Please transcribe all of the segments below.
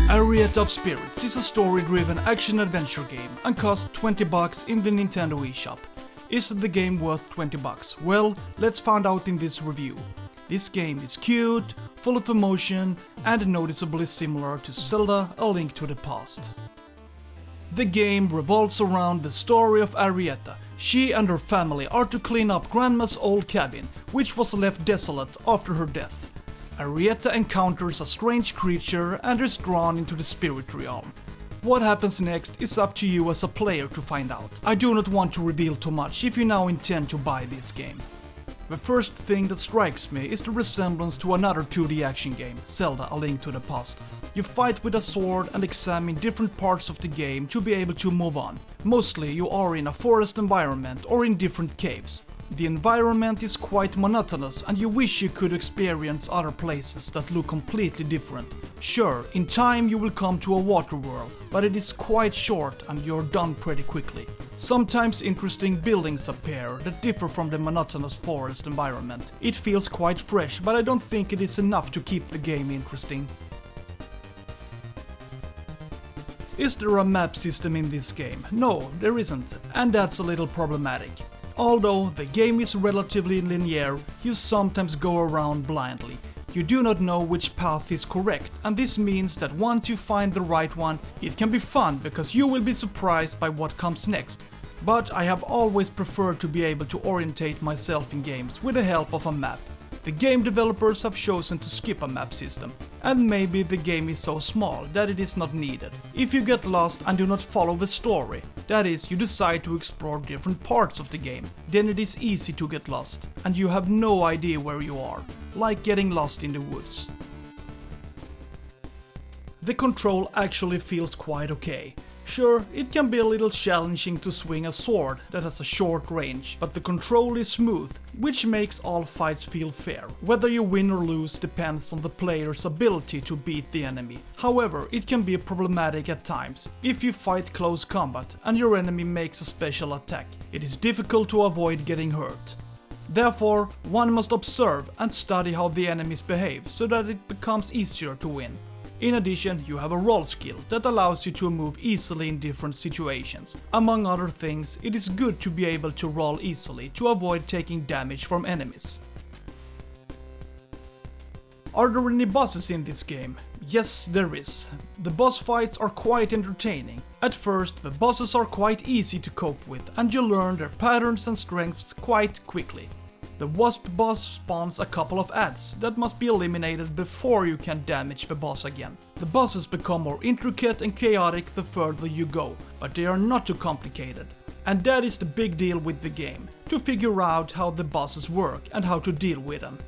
Arietta of Spirits is a story-driven action-adventure game and costs $20 in the Nintendo eShop. Is the game worth $20? Well, let's find out in this review. This game is cute, full of emotion, and noticeably similar to Zelda: A Link to the Past. The game revolves around the story of Arietta. She and her family are to clean up Grandma's old cabin, which was left desolate after her death. Arietta encounters a strange creature and is drawn into the spirit realm. What happens next is up to you as a player to find out. I do not want to reveal too much if you now intend to buy this game. The first thing that strikes me is the resemblance to another 2D action game, Zelda: A Link to the Past. You fight with a sword and examine different parts of the game to be able to move on. Mostly you are in a forest environment or in different caves. The environment is quite monotonous and you wish you could experience other places that look completely different. Sure, in time you will come to a water world, but it is quite short and you're done pretty quickly. Sometimes interesting buildings appear that differ from the monotonous forest environment. It feels quite fresh, but I don't think it is enough to keep the game interesting. Is there a map system in this game? No, there isn't, and that's a little problematic. Although the game is relatively linear, you sometimes go around blindly. You do not know which path is correct, and this means that once you find the right one, it can be fun because you will be surprised by what comes next. But I have always preferred to be able to orientate myself in games with the help of a map. The game developers have chosen to skip a map system, and maybe the game is so small that it is not needed. If you get lost and do not follow the story, that is, you decide to explore different parts of the game, then it is easy to get lost, and you have no idea where you are, like getting lost in the woods. The control actually feels quite okay. Sure, it can be a little challenging to swing a sword that has a short range, but the control is smooth, which makes all fights feel fair. Whether you win or lose depends on the player's ability to beat the enemy. However, it can be problematic at times. If you fight close combat and your enemy makes a special attack, it is difficult to avoid getting hurt. Therefore, one must observe and study how the enemies behave so that it becomes easier to win. In addition, you have a roll skill that allows you to move easily in different situations. Among other things, it is good to be able to roll easily to avoid taking damage from enemies. Are there any bosses in this game? Yes, there is. The boss fights are quite entertaining. At first, the bosses are quite easy to cope with and you learn their patterns and strengths quite quickly. The wasp boss spawns a couple of ads that must be eliminated before you can damage the boss again. The bosses become more intricate and chaotic the further you go, but they are not too complicated. And that is the big deal with the game, to figure out how the bosses work and how to deal with them.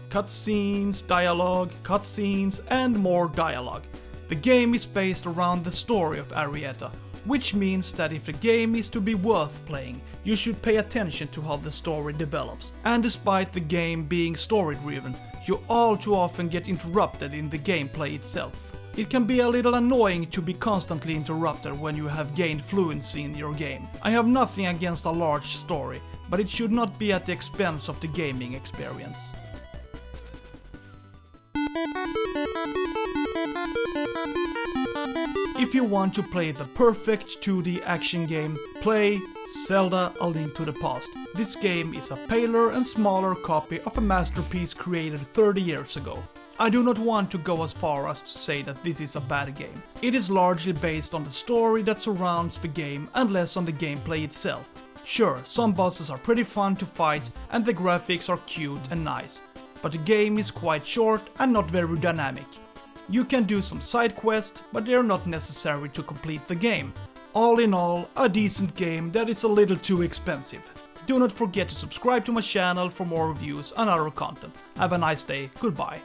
Cutscenes, dialogue, cutscenes, and more dialogue. The game is based around the story of Arietta, which means that if the game is to be worth playing, you should pay attention to how the story develops. And despite the game being story-driven, you all too often get interrupted in the gameplay itself. It can be a little annoying to be constantly interrupted when you have gained fluency in your game. I have nothing against a large story, but it should not be at the expense of the gaming experience. If you want to play the perfect 2D action game, play Zelda: A Link to the Past. This game is a paler and smaller copy of a masterpiece created 30 years ago. I do not want to go as far as to say that this is a bad game. It is largely based on the story that surrounds the game and less on the gameplay itself. Sure, some bosses are pretty fun to fight and the graphics are cute and nice, but the game is quite short and not very dynamic. You can do some side quests, but they are not necessary to complete the game. All in all, a decent game that is a little too expensive. Do not forget to subscribe to my channel for more reviews and other content. Have a nice day, goodbye.